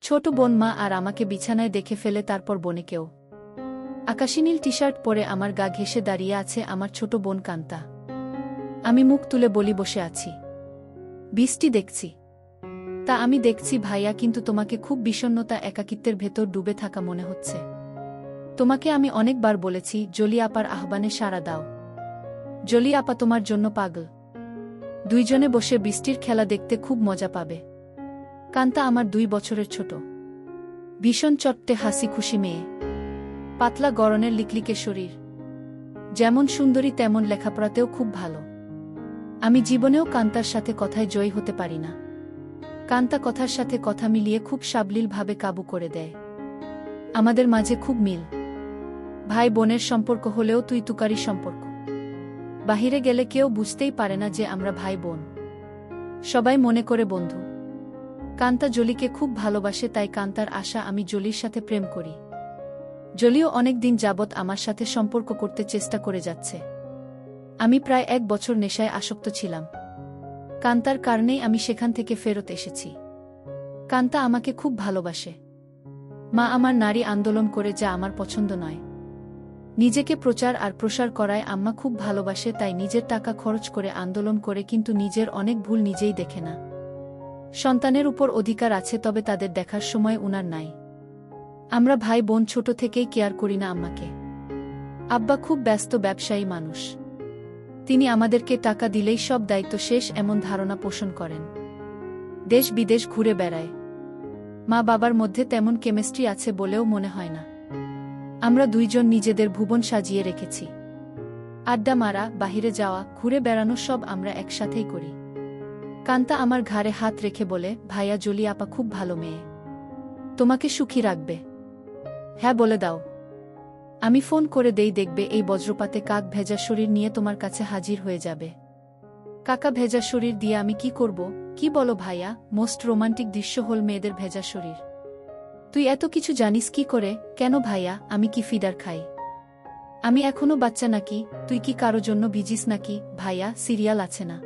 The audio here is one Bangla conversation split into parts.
ছোট বোন মা আর আমাকে বিছানায় দেখে ফেলে, তারপর বোনেকেও। আকাশী নীল টি-শার্ট পরে আমার গা ঘেঁষে দাঁড়িয়ে আছে আমার ছোট বোন কান্তা। আমি মুখ তুলে বলি, বসে আছি, বৃষ্টি দেখছি। তা আমি দেখছি ভাইয়া, কিন্তু তোমাকে খুব বিষণ্ণতা একাকিত্বের ভেতর ডুবে থাকা মনে হচ্ছে। তোমাকে আমি অনেকবার বলেছি জলি আপার আহ্বানে সাড়া দাও। জলি আপা তোমার জন্য পাগল। দুইজনে বসে বৃষ্টির খেলা দেখতে খুব মজা পাবে। কান্তা আমার 2 বছরের ছোট, ভীষণ চট্টে হাসি খুশি মেয়ে, পাতলা গড়নের লিকলিকে শরীর, যেমন সুন্দরী তেমন লেখাপড়াতেও খুব ভালো। আমি জীবনেও কান্তার সাথে কথায় জয়ী হতে পারি না। কান্তা কথার সাথে কথা মিলিয়ে খুব সাবলীলভাবে কাবু করে দেয়। আমাদের মাঝে খুব মিল, ভাই বোনের সম্পর্ক হলেও তুই তুকারি সম্পর্ক। বাহিরে গেলে কেউ বুঝতেই পারে না যে আমরা ভাই বোন, সবাই মনে করে বন্ধু। কান্তা জলিকে খুব ভালোবাসে, তাই কান্তার আশা আমি জলির সাথে প্রেম করি। জলিও অনেক দিন যাবৎ আমার সাথে সম্পর্ক করতে চেষ্টা করে যাচ্ছে। আমি প্রায় 1 বছর নেশায় আসক্ত ছিলাম। কান্তার কারণেই আমি সেখান থেকে ফেরত এসেছি। কান্তা আমাকে খুব ভালোবাসে। মা আমার নারী আন্দোলন করে, যা আমার পছন্দ নয়। নিজেকে প্রচার আর প্রসার করায় আম্মা খুব ভালোবাসে, তাই নিজের টাকা খরচ করে আন্দোলন করে, কিন্তু নিজের অনেক ভুল নিজেই দেখে না। সন্তানের উপর অধিকার আছে, তবে তাদের দেখার সময় উনার নাই। আমরা ভাই বোন ছোট থেকেই কেয়ার করি না আম্মাকে। আব্বা খুব ব্যস্ত ব্যবসায়ী মানুষ। তিনি আমাদেরকে টাকা দিলেই সব দায়িত্ব শেষ, এমন ধারণা পোষণ করেন। দেশ বিদেশ ঘুরে বেড়ায়। মা বাবার মধ্যে তেমন কেমিস্ট্রি আছে বলেও মনে হয় না। আমরা দুইজন নিজেদের ভুবন সাজিয়ে রেখেছি। আড্ডা মারা, বাহিরে যাওয়া, ঘুরে বেড়ানো সব আমরা একসাথেই করি। কান্তা আমার ঘাড়ে হাত রেখে বলে, ভাইয়া জলি আপা খুব ভালো মেয়ে, তোমাকে সুখী রাখবে। হ্যাঁ বলে দাও। আমি ফোন করে দেই, দেখবে এই বজ্রপাতে কাক ভেজা শরীর নিয়ে তোমার কাছে হাজির হয়ে যাবে। কাকা ভেজা শরীর দিয়ে আমি কি করব? কি বলো ভাইয়া? মোস্ট রোমান্টিক দৃশ্য হল মেয়েদের ভেজা শরীর। তুই এত কিছু জানিস কি করে? কেন ভাইয়া, আমি কি ফিডার খাই? আমি এখনো বাচ্চা নাকি? তুই কি কারো জন্য ভিজিস নাকি? ভাইয়া, সিরিয়াল আছে না?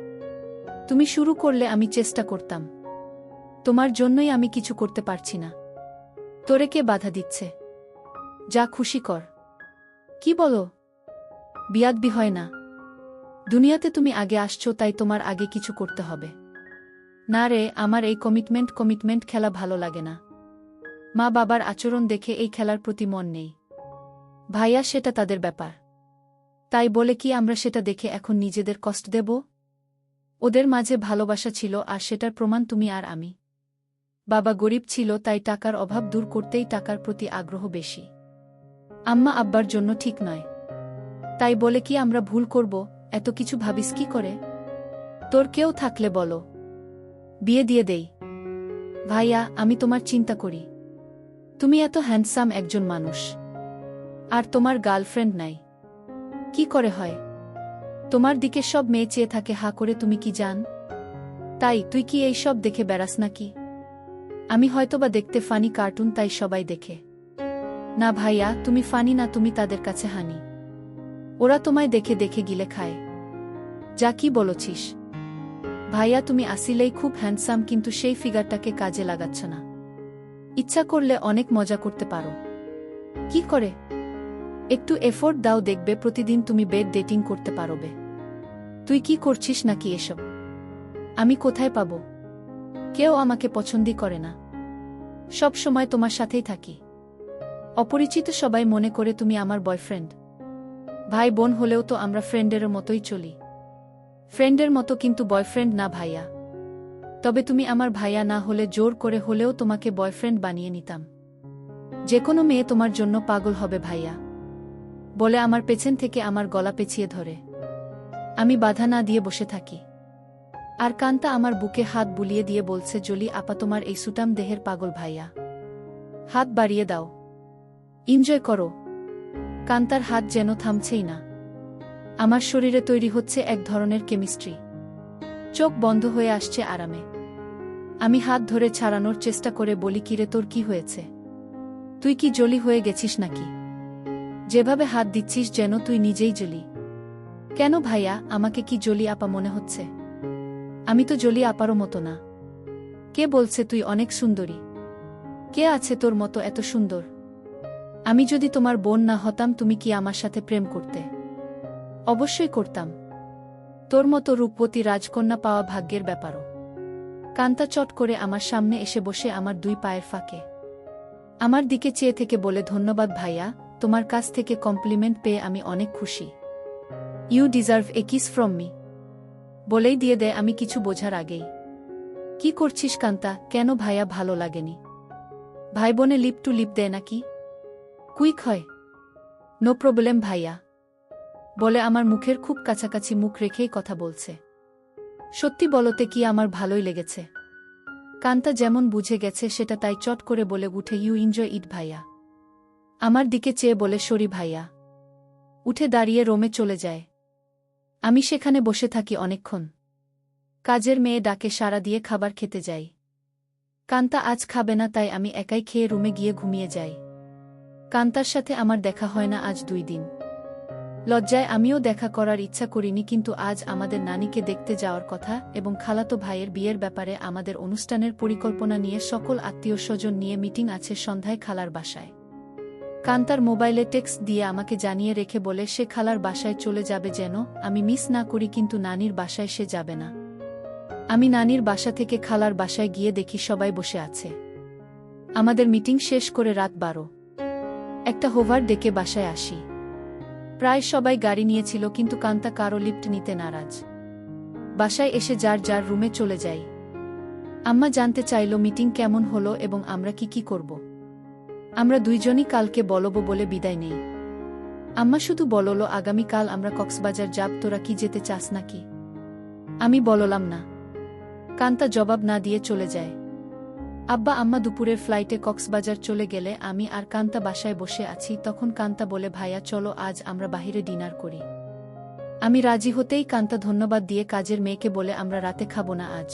তুমি শুরু করলে আমি চেষ্টা করতাম। তোমার জন্যই আমি কিছু করতে পারছি না। তোরে কে বাধা দিচ্ছে? যা খুশি কর। কি বলো? বিয়াদবি হয় না। দুনিয়াতে তুমি আগে আসছো, তাই তোমার আগে কিছু করতে হবে। না রে, আমার এই কমিটমেন্ট খেলা ভালো লাগে না। মা বাবার আচরণ দেখে এই খেলার প্রতি মন নেই। ভাইয়া, সেটা তাদের ব্যাপার। তাই বলে কি আমরা সেটা দেখে এখন নিজেদের কষ্ট দেব? ওদের মাঝে ভালোবাসা ছিল, আর সেটার প্রমাণ তুমি আর আমি। বাবা গরিব ছিল, তাই টাকার অভাব দূর করতেই টাকার প্রতি আগ্রহ বেশি। আম্মা আব্বার জন্য ঠিক নয়। তাই বলে কি আমরা ভুল করব? এত কিছু ভাবিস কি করে? তোর কেউ থাকলে বলো, বিয়ে দিয়ে দেই। ভাইয়া, আমি তোমার চিন্তা করি। তুমি এত হ্যান্ডসাম একজন মানুষ, আর তোমার গার্লফ্রেন্ড নাই। কি করে হয়? তোমার দিকে সব মেয়ে চেয়ে থাকে হা করে, তুমি কি জান? তাই তুই কি এই সব দেখে বেড়াস নাকি? আমি হয়তোবা দেখতে ফানি কার্টুন, তাই সবাই দেখে। না ভাইয়া, তুমি ফানি না, তুমি তাদের কাছে হানি। ওরা তোমায় দেখে দেখে গিলে খায়। যা কি বলছিস? ভাইয়া, তুমি আসিলেই খুব হ্যান্ডসাম, কিন্তু সেই ফিগারটাকে কাজে লাগাচ্ছ না। ইচ্ছা করলে অনেক মজা করতে পারো। কি করে? একটু এফোর্ট দাও, দেখবে প্রতিদিন তুমি বেড ডেটিং করতে পারবে। তুই কি করছিস নাকি এসব? আমি কোথায় পাব? কেউ আমাকে পছন্দই করে না। সব সময় তোমার সাথেই থাকি। অপরিচিত সবাই মনে করে তুমি আমার বয়ফ্রেন্ড। ভাই বোন হলেও তো আমরা ফ্রেন্ডের মতোই চলি। ফ্রেন্ডের মতো, কিন্তু বয়ফ্রেন্ড না ভাইয়া। তবে তুমি আমার ভাইয়া না হলে জোর করে হলেও তোমাকে বয়ফ্রেন্ড বানিয়ে নিতাম। যে কোনো মেয়ে তোমার জন্য পাগল হবে ভাইয়া, বলে আমার পেছন থেকে আমার গলা পেঁচিয়ে ধরে। আমি বাধা না দিয়ে বসে থাকি। আর কান্তা আমার বুকে হাত বুলিয়ে দিয়ে বলছে, জলি আপা তোমার এই সুটাম দেহের পাগল ভাইয়া। হাত বাড়িয়ে দাও, এনজয় করো। কান্তার হাত যেন থামছেই না। আমার শরীরে তৈরি হচ্ছে এক ধরনের কেমিস্ট্রি। চোখ বন্ধ হয়ে আসছে আরামে। আমি হাত ধরে ছাড়ানোর চেষ্টা করে বলি, কিরে তোর কি হয়েছে? তুই কি জলি হয়ে গেছিস নাকি? যেভাবে হাত দিচ্ছিস যেন তুই নিজেই জলি। কেন ভাইয়া, আমাকে কি জলি আপা মনে হচ্ছে? আমি তো জলি আপারও মতো না। কে বলছে তুই অনেক সুন্দরী? কে আছে তোর মতো এত সুন্দর? আমি যদি তোমার বোন না হতাম তুমি কি আমার সাথে প্রেম করতে? অবশ্যই করতাম। তোর মতো রূপবতী রাজকন্যা পাওয়া ভাগ্যের ব্যাপারও। কান্তা চট করে আমার সামনে এসে বসে আমার দুই পায়ের ফাঁকে আমার দিকে চেয়ে থেকে বলে, ধন্যবাদ ভাইয়া, তোমার কাছ থেকে কমপ্লিমেন্ট পেয়ে আমি অনেক খুশি। You deserve a kiss from me. বলেই দিয়ে দেয় আমি কিছু বোঝার আগেই। কি করছিস কান্তা? কেন ভাইয়া ভালো লাগেনি? ভাই বোনে লিপ টু লিপ দেয় নাকি? কুইক হয়। নো প্রবলেম ভাইয়া। বলে আমার মুখের খুব কাছাকাছি মুখ রেখেই কথা বলছে। সত্যি বলতে কি আমার ভালোই লেগেছে। কান্তা যেমন বুঝে গেছে সেটা তাই চট করে বলে উঠে, ইউ এনজয় ইট ভাইয়া। আমার দিকে চেয়ে বলে, সরি ভাইয়া। উঠে দাঁড়িয়ে রোমে চলে যায়। আমি সেখানে বসে থাকি অনেকক্ষণ। কাজের মেয়ে ডাকে সাড়া দিয়ে খাবার খেতে যাই। কান্তা আজ খাবে না তাই আমি একাই খেয়ে রুমে গিয়ে ঘুমিয়ে যাই। কান্তার সাথে আমার দেখা হয় না আজ 2 দিন। লজ্জায় আমিও দেখা করার ইচ্ছা করিনি, কিন্তু আজ আমাদের নানিকে দেখতে যাওয়ার কথা এবং খালাতো ভাইয়ের বিয়ের ব্যাপারে আমাদের অনুষ্ঠানের পরিকল্পনা নিয়ে সকল আত্মীয়স্বজন নিয়ে মিটিং আছে সন্ধ্যায় খালার বাসায়। কান্তার মোবাইলে টেক্সট দিয়ে আমাকে জানিয়ে রেখে বলে সে খালার বাসায় চলে যাবে যেন আমি মিস না করি, কিন্তু নানির বাসায় সে যাবে না। আমি নানির বাসা থেকে খালার বাসায় গিয়ে দেখি সবাই বসে আছে। আমাদের মিটিং শেষ করে রাত 12। একটা হোভার ডেকে বাসায় আসি। প্রায় সবাই গাড়ি নিয়েছিল, কিন্তু কান্তা কারো লিফট নিতে নারাজ। বাসায় এসে যার যার রুমে চলে যাই। আম্মা জানতে চাইল মিটিং কেমন হলো এবং আমরা কি করব। আমরা দুইজনই কালকে বলবো বলে বিদায় নেই। আম্মা শুধু বলল, আগামীকাল আমরা কক্সবাজার যাব, তোরা কি যেতে চাস নাকি? আমি বললাম না। কান্তা জবাব না দিয়ে চলে যায়। আব্বা আম্মা দুপুরের ফ্লাইটে কক্সবাজার চলে গেলে আমি আর কান্তা বাসায় বসে আছি। তখন কান্তা বলে, ভাইয়া চলো আজ আমরা বাহিরে ডিনার করি। আমি রাজি হতেই কান্তা ধন্যবাদ দিয়ে কাজের মেয়েকে বলে, আমরা রাতে খাবো না আজ।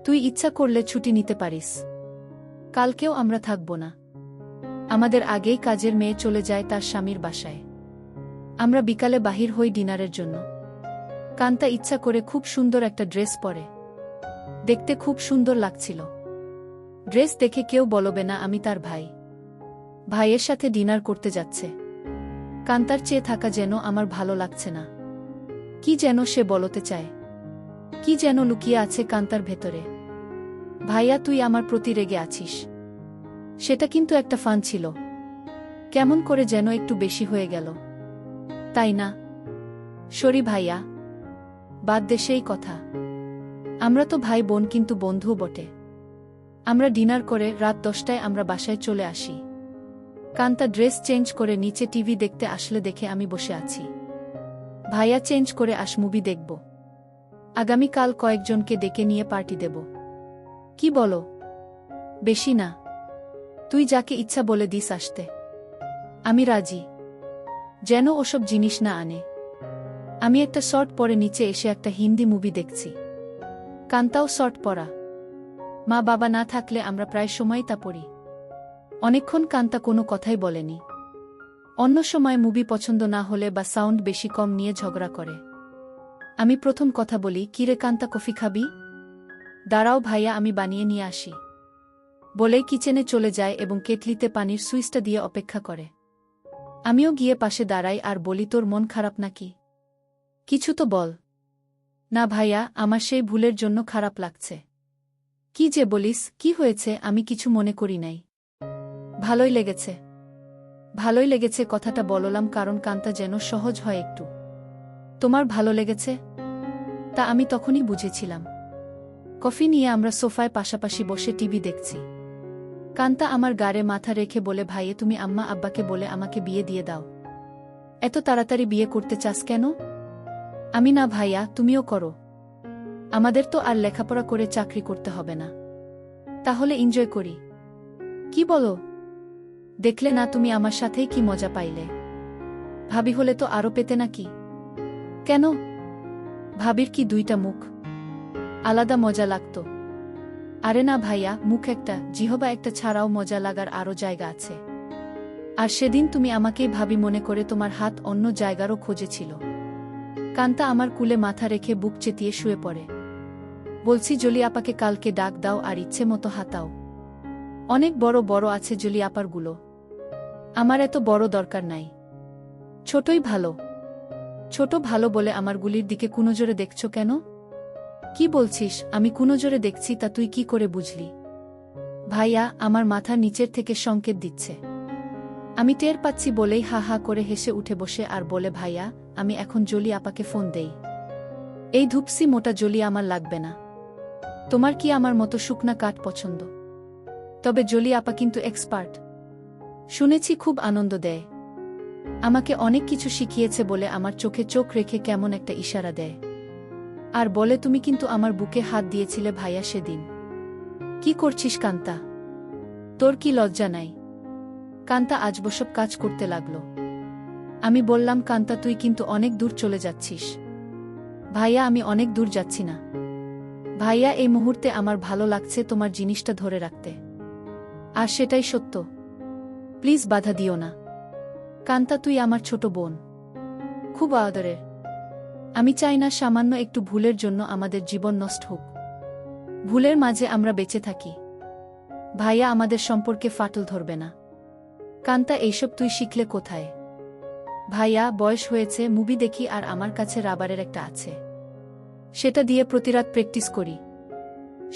তুই ইচ্ছা করলে ছুটি নিতে পারিস। কালকেও আমরা থাকব না। আমাদের আগেই কাজের মেয়ে চলে যায় তার স্বামীর বাসায়। আমরা বিকালে বাহির হই ডিনারের জন্য। কান্তা ইচ্ছা করে খুব সুন্দর একটা ড্রেস পরে। দেখতে খুব সুন্দর লাগছিল। ড্রেস দেখে কেউ বলবে না আমি তার ভাই। ভাইয়ের সাথে ডিনার করতে যাচ্ছে। কান্তার চেয়ে থাকা যেন আমার ভালো লাগছে না। কি যেন সে বলতে চায়। কি যেন লুকিয়ে আছে কান্তার ভেতরে। ভাইয়া তুই আমার প্রতি রেগে আছিস। সেটা কিন্তু একটা ফান ছিল। কেমন করে যেন একটু বেশি হয়ে গেল, তাই না? সরি ভাইয়া, বাদ দে সেই কথা। আমরা তো ভাই বোন, কিন্তু বন্ধুও বটে। আমরা ডিনার করে রাত 10টায় আমরা বাসায় চলে আসি। কান্তা ড্রেস চেঞ্জ করে নিচে টিভি দেখতে আসলে দেখে আমি বসে আছি। ভাইয়া চেঞ্জ করে মুভি দেখব। আগামীকাল কয়েকজনকে ডেকে নিয়ে পার্টি দেব। কি বলো? বেশি না, তুই যাকে ইচ্ছা বলে দিস আসতে। আমি রাজি। যেন ওসব জিনিস না আনে। আমি একটা শর্ট পরে নিচে এসে একটা হিন্দি মুভি দেখছি। কান্তাও শর্ট পরা। মা বাবা না থাকলে আমরা প্রায় সময় তা পড়ি। অনেকক্ষণ কান্তা কোনো কথাই বলেনি। অন্য সময় মুভি পছন্দ না হলে বা সাউন্ড বেশি কম নিয়ে ঝগড়া করে। আমি প্রথম কথা বলি, কিরে কান্তা কফি খাবি? দাঁড়াও ভাইয়া আমি বানিয়ে নিয়ে আসি। বলেই কিচেনে চলে যায় এবং কেটলিতে পানির সুইচটা দিয়ে অপেক্ষা করে। আমিও গিয়ে পাশে দাঁড়াই আর বলি, তোর মন খারাপ নাকি? কিছু তো বল। না ভাইয়া, আমার সেই ভুলের জন্য খারাপ লাগছে। কি যে বলিস, কি হয়েছে? আমি কিছু মনে করি নাই। ভালোই লেগেছে। ভালোই লেগেছে কথাটা বললাম কারণ কান্তা যেন সহজ হয় একটু। তোমার ভালো লেগেছে? তা আমি তখনই বুঝেছিলাম। কফি নিয়ে আমরা সোফায় পাশাপাশি বসে টিভি দেখছি। কান্তা আমার গাড়ে মাথা রেখে বলে, ভাইয়ে তুমি আম্মা আব্বাকে বলে আমাকে বিয়ে দিয়ে দাও। এত তাড়াতাড়ি বিয়ে করতে চাস কেন? আমি না ভাইয়া, তুমিও করো। আমাদের তো আর লেখাপড়া করে চাকরি করতে হবে না। তাহলে এনজয় করি। কি বলো? দেখলে না তুমি আমার সাথেই কি মজা পাইলে। ভাবি হলে তো আরো পেতে নাকি? কেন? ভাবির কি 2টা মুখ? আলাদা মজা লাগতো। আরে না ভাইয়া, মুখ একটা, জিহবা একটা ছাড়াও মজা লাগার আরও জায়গা আছে। আর সেদিন তুমি আমাকেই ভাবি মনে করে তোমার হাত অন্য জায়গারও খোঁজেছিল। কান্তা আমার কুলে মাথা রেখে বুক চেতিয়ে শুয়ে পড়ে। বলছি জলি আপাকে কালকে ডাক দাও আর ইচ্ছে মতো হাতাও। অনেক বড় বড় আছে জলি আপারগুলো। আমার এত বড় দরকার নাই। ছোটই ভালো। ছোট ভালো বলে আমার গুলির দিকে কুনজরে দেখছ কেন? কি বলছিস? আমি কুনজরে দেখছি তা তুই কি করে বুঝলি? ভাইয়া আমার মাথার নিচের থেকে সংকেত দিচ্ছে। আমি টের পাচ্ছি বলেই হা হা করে হেসে উঠে বসে আর বলে, ভাইয়া আমি এখন জলি আপাকে ফোন দেই। এই ধূপসি মোটা জলি আমার লাগবে না। তোমার কি আমার মতো শুকনা কাঠ পছন্দ? তবে জলি আপা কিন্তু এক্সপার্ট। শুনেছি খুব আনন্দ দেয়। আমাকে অনেক কিছু শিখিয়েছে বলে আমার চোখে চোখ রেখে কেমন একটা ইশারা দেয়। আর বলে, তুমি কিন্তু আমার বুকে হাত দিয়েছিলে ভাইয়া সেদিন। কি করছিস কান্তা? তোর কি লজ্জা নাই? কান্তা আজবসব কাজ করতে লাগল। আমি বললাম, কান্তা তুই কিন্তু অনেক দূর চলে যাচ্ছিস। ভাইয়া আমি অনেক দূর যাচ্ছি না। ভাইয়া এই মুহূর্তে আমার ভালো লাগছে তোমার জিনিসটা ধরে রাখতে। আর সেটাই সত্য। প্লিজ বাধা দিও না। কান্তা তুই আমার ছোট বোন। খুব আদরের। আমি চাই না সামান্য একটু ভুলের জন্য আমাদের জীবন নষ্ট হোক। ভুলের মাঝে আমরা বেঁচে থাকি। ভাইয়া আমাদের সম্পর্কে ফাটল ধরবে না। কান্তা এইসব তুই শিখলে কোথায়? ভাইয়া বয়স হয়েছে, মুভি দেখি আর আমার কাছে রাবারের একটা আছে। সেটা দিয়ে প্রতিরাত প্র্যাকটিস করি।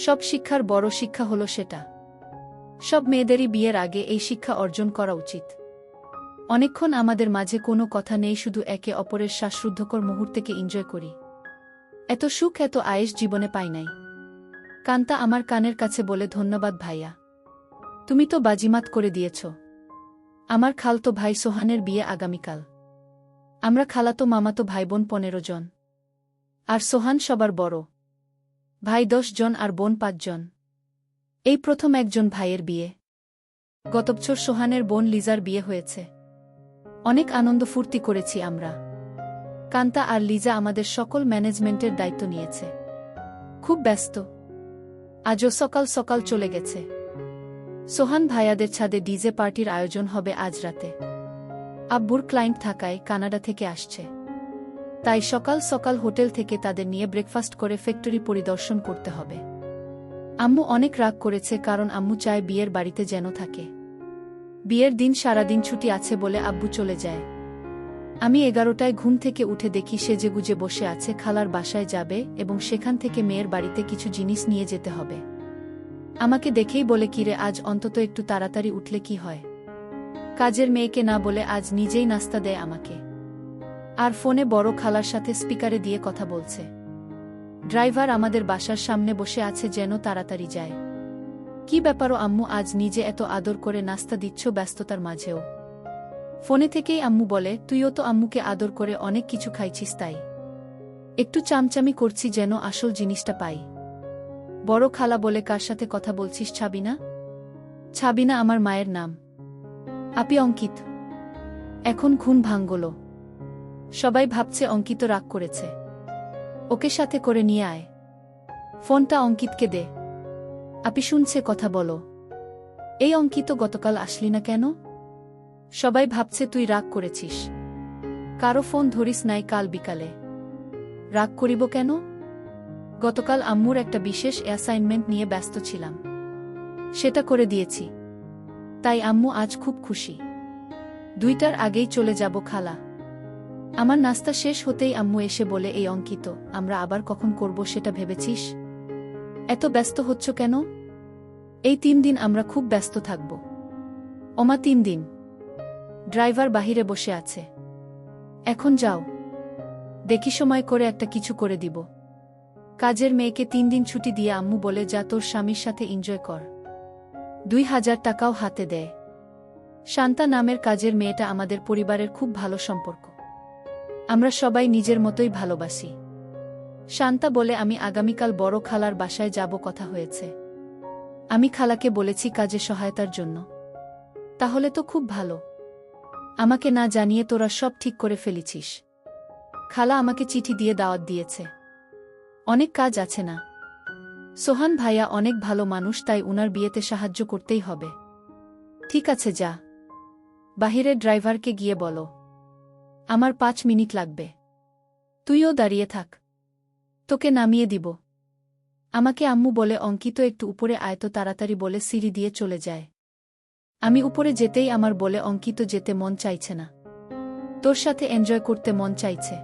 সব শিক্ষার বড় শিক্ষা হলো সেটা। সব মেয়েদেরই বিয়ের আগে এই শিক্ষা অর্জন করা উচিত। অনেকক্ষণ আমাদের মাঝে কোনো কথা নেই, শুধু একে অপরের শ্বাসরুদ্ধকর মুহূর্তকে এনজয় করি। এত সুখ এত আয়েশ জীবনে পাই নাই। কান্তা আমার কানের কাছে বলে, ধন্যবাদ ভাইয়া। তুমি তো বাজিমাত করে দিয়েছ। আমার খালতো ভাই সোহানের বিয়ে আগামীকাল। আমরা খালাতো মামাতো ভাইবোন 15 জন। আর সোহান সবার বড়। ভাই 10 জন আর বোন 5 জন। এই প্রথম একজন ভাইয়ের বিয়ে। গত বছর সোহানের বোন লিজার বিয়ে হয়েছে। অনেক আনন্দ ফুর্তি করেছি আমরা। কান্তা আর লিজা আমাদের সকল ম্যানেজমেন্টের দায়িত্ব নিয়েছে। খুব ব্যস্ত। আজও সকাল সকাল চলে গেছে। সোহান ভাইয়াদের ছাদে ডিজে পার্টির আয়োজন হবে আজ রাতে। আব্বুর ক্লায়েন্ট থাকায় কানাডা থেকে আসছে। তাই সকাল সকাল হোটেল থেকে তাদের নিয়ে ব্রেকফাস্ট করে ফ্যাক্টরি পরিদর্শন করতে হবে। আম্মু অনেক রাগ করেছে, কারণ আম্মু চায় বিয়ের বাড়িতে যেন থাকে। বিয়ের দিন সারাদিন ছুটি আছে বলে আব্বু চলে যায়। আমি 11টায় ঘুম থেকে উঠে দেখি সেজেগুজে বসে আছে, খালার বাসায় যাবে এবং সেখান থেকে মেয়ের বাড়িতে কিছু জিনিস নিয়ে যেতে হবে। আমাকে দেখেই বলে, কিরে আজ অন্তত একটু তাড়াতাড়ি উঠলে কি হয়? কাজের মেয়েকে না বলে আজ নিজেই নাস্তা দেয় আমাকে। আর ফোনে বড় খালার সাথে স্পিকারে দিয়ে কথা বলছে। ড্রাইভার আমাদের বাসার সামনে বসে আছে, যেন তাড়াতাড়ি যায়। কি ব্যাপারও আম্মু, আজ নিজে এত আদর করে নাস্তা দিচ্ছ ব্যস্ততার মাঝেও? ফোনে থেকেই আম্মু বলে, তুইও তো আম্মুকে আদর করে অনেক কিছু খাইছিস, তাই একটু চামচামি করছি যেন আসল জিনিসটা পাই। বড় খালা বলে, কার সাথে কথা বলছিস? ছাবিনা? ছাবিনা আমার মায়ের নাম। আপি অঙ্কিত। এখন ঘুম ভাঙল। সবাই ভাবছে অঙ্কিত রাগ করেছে। ওকে সাথে করে নিয়ে আয়। ফোনটা অঙ্কিতকে দে। আপি শুনছে, কথা বলো। এই অঙ্কিত, গতকাল আসলি না কেন? সবাই ভাবছে তুই রাগ করেছিস। কারো ফোন ধরিস নাই কাল বিকালে। রাগ করিব কেন? গতকাল আম্মুর একটা বিশেষ অ্যাসাইনমেন্ট নিয়ে ব্যস্ত ছিলাম। সেটা করে দিয়েছি। তাই আম্মু আজ খুব খুশি। 2টার আগেই চলে যাব খালা। আমার নাস্তা শেষ হতেই আম্মু এসে বলে, এই অঙ্কিত, আমরা আবার কখন করব সেটা ভেবেছিস? এত ব্যস্ত হচ্ছ কেন? এই 3 দিন আমরা খুব ব্যস্ত থাকব। ওমা 3 দিন? ড্রাইভার বাহিরে বসে আছে। এখন যাও। দেখি সময় করে একটা কিছু করে দিব। কাজের মেয়েকে 3 দিন ছুটি দিয়ে আম্মু বলে, যা তোর স্বামীর সাথে এনজয় কর। 2000 টাকাও হাতে দেয়। শান্তা নামের কাজের মেয়েটা আমাদের পরিবারের খুব ভালো সম্পর্ক। আমরা সবাই নিজের মতোই ভালোবাসি। শান্তা বলে, আমি আগামীকাল বড় খালার বাসায় যাব, কথা হয়েছে। আমি খালাকে বলেছি কাজে সহায়তার জন্য। তাহলে তো খুব ভালো। আমাকে না জানিয়ে তোরা সব ঠিক করে ফেলেছিস। খালা আমাকে চিঠি দিয়ে দাওয়াত দিয়েছে। অনেক কাজ আছে না? সোহান ভাইয়া অনেক ভালো মানুষ, তাই উনার বিয়েতে সাহায্য করতেই হবে। ঠিক আছে, যা। বাহিরের ড্রাইভারকে গিয়ে বলো আমার 5 মিনিট লাগবে। তুইও দাঁড়িয়ে থাক। তোকে নামিয়ে দিব। আমাকে আম্মু বলে অঙ্কিত একটু উপরে আয় তো তাড়াতাড়ি বলে সিঁড়ি দিয়ে চলে যায়। আমি উপরে যেতেই আমার বলে অঙ্কিত যেতে মন চাইছে না, তোর সাথে এনজয় করতে মন চাইছে।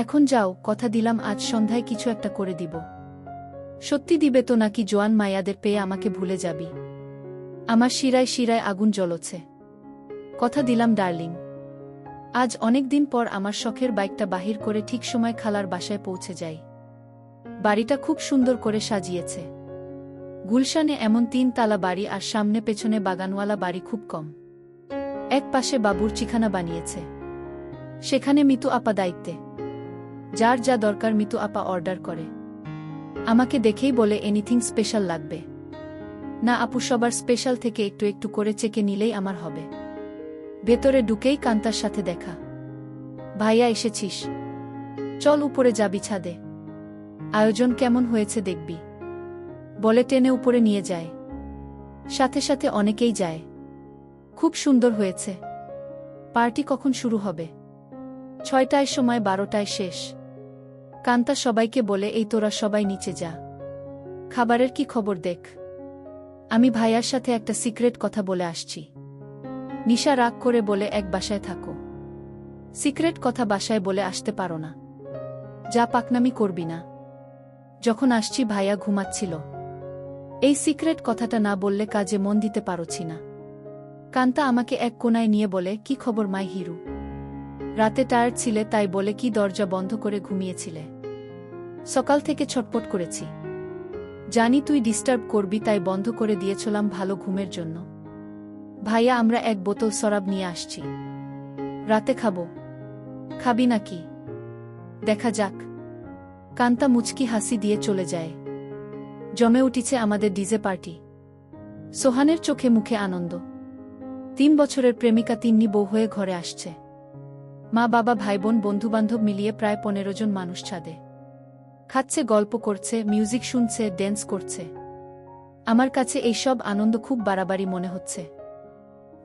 এখন যাও, কথা দিলাম আজ সন্ধ্যায় কিছু একটা করে দিব। সত্যি দিবে তো নাকি জোয়ান মায়াদের পেয়ে আমাকে ভুলে যাবি? আমার শিরায় শিরায় আগুন জ্বলছে। কথা দিলাম ডার্লিং। আজ অনেক দিন পর আমার শখের বাইকটা বাহির করে ঠিক সময় খালার বাসায় পৌঁছে যাই। বাড়িটা খুব সুন্দর করে সাজিয়েছে। গুলশানে এমন 3 তালা বাড়ি আর সামনে পেছনে বাগানওয়ালা বাড়ি খুব কম। এক পাশে বাবুর চিখানা বানিয়েছে, সেখানে মিতু আপা দায়িত্বে। যার যা দরকার মিতু আপা অর্ডার করে। আমাকে দেখেই বলে এনিথিং স্পেশাল লাগবে না আপু, সবার স্পেশাল থেকে একটু একটু করে চেকে নিলেই আমার হবে। ভেতরে ঢুকেই কান্তার সাথে দেখা। ভাইয়া এসেছিস, চল উপরে যাবি ছাদে, আয়োজন কেমন হয়েছে দেখবি, বলে টেনে উপরে নিয়ে যায়। সাথে সাথে অনেকেই যায়। খুব সুন্দর হয়েছে। পার্টি কখন শুরু হবে? 6টায় সময়, 12টায় শেষ। কান্তা সবাইকে বলে এই তোরা সবাই নিচে যা, খাবারের কি খবর দেখ। আমি ভাইয়ার সাথে একটা সিক্রেট কথা বলে আসছি। নিশা রাগ করে বলে এক বাসায় থাকো, সিক্রেট কথা বাসায় বলে আসতে পারো না, যা পাকনামি করবি না। যখন আসছি ভাইয়া ঘুমাচ্ছিল, এই সিক্রেট কথাটা না বললে কাজে মন দিতে পারছি না। কান্তা আমাকে এক কোনায় নিয়ে বলে কি খবর মাই হিরু, রাতে টায়ার্ড ছিলে তাই বলে কি দরজা বন্ধ করে ঘুমিয়েছিলে? সকাল থেকে ছটপট করেছি, জানি তুই ডিস্টার্ব করবি তাই বন্ধ করে দিয়েছিলাম ভালো ঘুমের জন্য। ভাইয়া আমরা এক বোতল শরাব নিয়ে আসছি, রাতে খাবো, খাবি নাকি? দেখা যাক। কান্তা মুচকি হাসি দিয়ে চলে যায়। জমে উঠেছে আমাদের ডিজে পার্টি। সোহানের চোখে মুখে আনন্দ। 3 বছরের প্রেমিকা তিন্নি বউ হয়ে ঘরে আসছে। মা বাবা ভাইবোন বন্ধুবান্ধব মিলিয়ে প্রায় 15 জন মানুষ ছাদে খাচ্ছে, গল্প করছে, মিউজিক শুনছে, ড্যান্স করছে। আমার কাছে এই সব আনন্দ খুব বাড়াবাড়ি মনে হচ্ছে।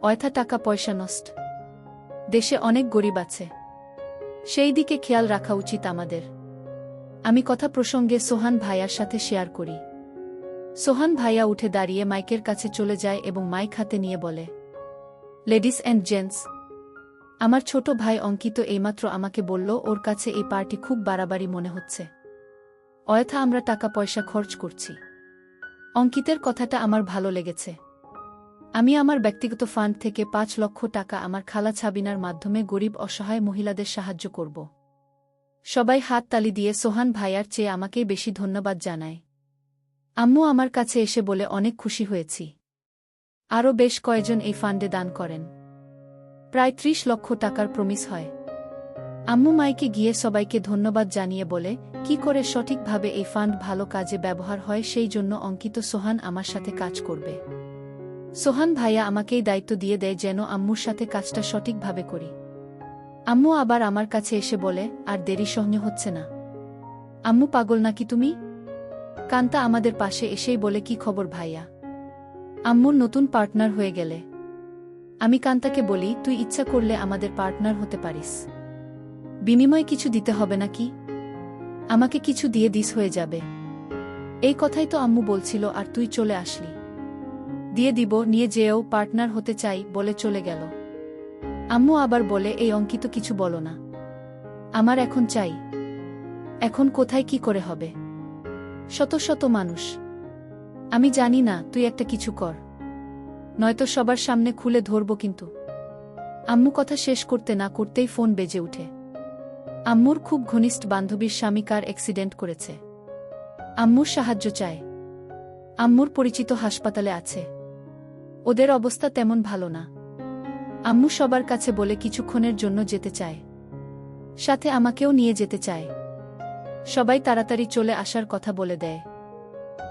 অয়থা টাকা পয়সা নষ্ট। দেশে অনেক গরিব আছে, সেই দিকে খেয়াল রাখা উচিত আমাদের। আমি কথা প্রসঙ্গে সোহান ভাইয়ার সাথে শেয়ার করি। সোহান ভাইয়া উঠে দাঁড়িয়ে মাইকের কাছে চলে যায় এবং মাইক হাতে নিয়ে বলে, লেডিস অ্যান্ড জেন্টস, আমার ছোট ভাই অঙ্কিত এইমাত্র আমাকে বলল ওর কাছে এই পার্টি খুব বাড়াবাড়ি মনে হচ্ছে। অয়থা আমরা টাকা পয়সা খরচ করছি। অঙ্কিতের কথাটা আমার ভালো লেগেছে। আমি আমার ব্যক্তিগত ফান্ড থেকে 5 লক্ষ টাকা আমার খালা ছাবিনার মাধ্যমে গরিব অসহায় মহিলাদের সাহায্য করব। সবাই হাত তালি দিয়ে সোহান ভাইয়ার চেয়ে আমাকেই বেশি ধন্যবাদ জানায়। আম্মু আমার কাছে এসে বলে অনেক খুশি হয়েছি। আরও বেশ কয়েকজন এই ফান্ডে দান করেন। প্রায় 30 লক্ষ টাকার প্রমিস হয়। আম্মু মাইকে গিয়ে সবাইকে ধন্যবাদ জানিয়ে বলে কি করে সঠিকভাবে এই ফান্ড ভালো কাজে ব্যবহার হয়, সেই জন্য অঙ্কিত সোহান আমার সাথে কাজ করবে। সোহান ভাইয়া আমাকেই দায়িত্ব দিয়ে দেয় যেন আম্মুর সাথে কাজটা সঠিকভাবে করি। আম্মু আবার আমার কাছে এসে বলে আর দেরি সহ্য হচ্ছে না। আম্মু পাগল নাকি তুমি? কান্তা আমাদের পাশে এসেই বলে কি খবর ভাইয়া, আম্মুর নতুন পার্টনার হয়ে গেলে? আমি কান্তাকে বলি তুই ইচ্ছা করলে আমাদের পার্টনার হতে পারিস, বিনিময়ে কিছু দিতে হবে নাকি? আমাকে কিছু দিয়ে দিস হয়ে যাবে। এই কথাই তো আম্মু বলছিল আর তুই চলে আসলি। দিয়ে দিব, নিয়ে যেও, পার্টনার হতে চাই বলে চলে গেল। আম্মু আবার বলে এই অঙ্কিত কিছু বলো না, আমার এখন চাই। এখন কোথায় কি করে হবে? শত শত মানুষ। আমি জানি না, তুই একটা কিছু কর, নয়তো সবার সামনে খুলে ধরব কিন্তু। আম্মু কথা শেষ করতে না করতেই ফোন বেজে উঠে। আম্মুর খুব ঘনিষ্ঠ বান্ধবীর স্বামী কার অ্যাক্সিডেন্ট করেছে, আম্মুর সাহায্য চায়। আম্মুর পরিচিত হাসপাতালে আছে, ওদের অবস্থা তেমন ভালো না। আম্মু সবার কাছে বলে কিছুক্ষণের জন্য যেতে চায়, সাথে আমাকেও নিয়ে যেতে চায়। সবাই তাড়াতাড়ি চলে আসার কথা বলে দেয়।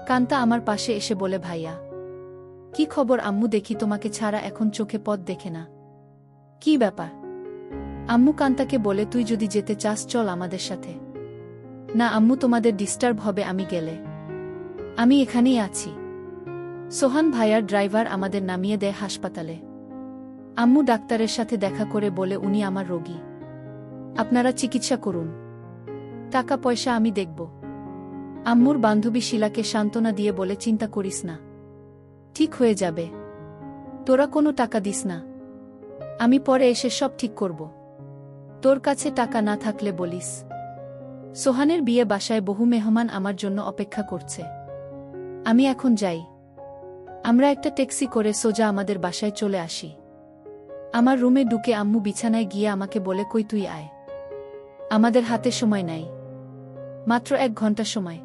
কান্তা আমার পাশে এসে বলে ভাইয়া কি খবর আম্মু, দেখি তোমাকে ছাড়া এখন চোখে পথ দেখে না, কি ব্যাপার? আম্মু কান্তাকে বলে তুই যদি যেতে চাস চল আমাদের সাথে। না আম্মু, তোমাদের ডিস্টার্ব হবে আমি গেলে। আমি এখানেই আছি। সোহান ভাইয়ার ড্রাইভার আমাদের নামিয়ে দেয় হাসপাতালে। আম্মু ডাক্তারের সাথে দেখা করে বলে উনি আমার রোগী, আপনারা চিকিৎসা করুন, টাকা পয়সা আমি দেখব। আম্মুর বান্ধবী শিলাকে সান্ত্বনা দিয়ে বলে চিন্তা করিস না, ঠিক হয়ে যাবে। তোরা কোনো টাকা দিস না, আমি পরে এসে সব ঠিক করব। তোর কাছে টাকা না থাকলে বলিস। সোহানের বিয়ে বাসায় বহু মেহমান আমার জন্য অপেক্ষা করছে। আমি এখন যাই। আমরা একটা ট্যাক্সি করে সোজা আমাদের বাসায় চলে আসি। আমার রুমে ঢুকে আম্মু বিছানায় গিয়ে আমাকে বলে, কই তুই আয়, আমাদের হাতে সময় নাই, মাত্র 1 ঘন্টা সময়।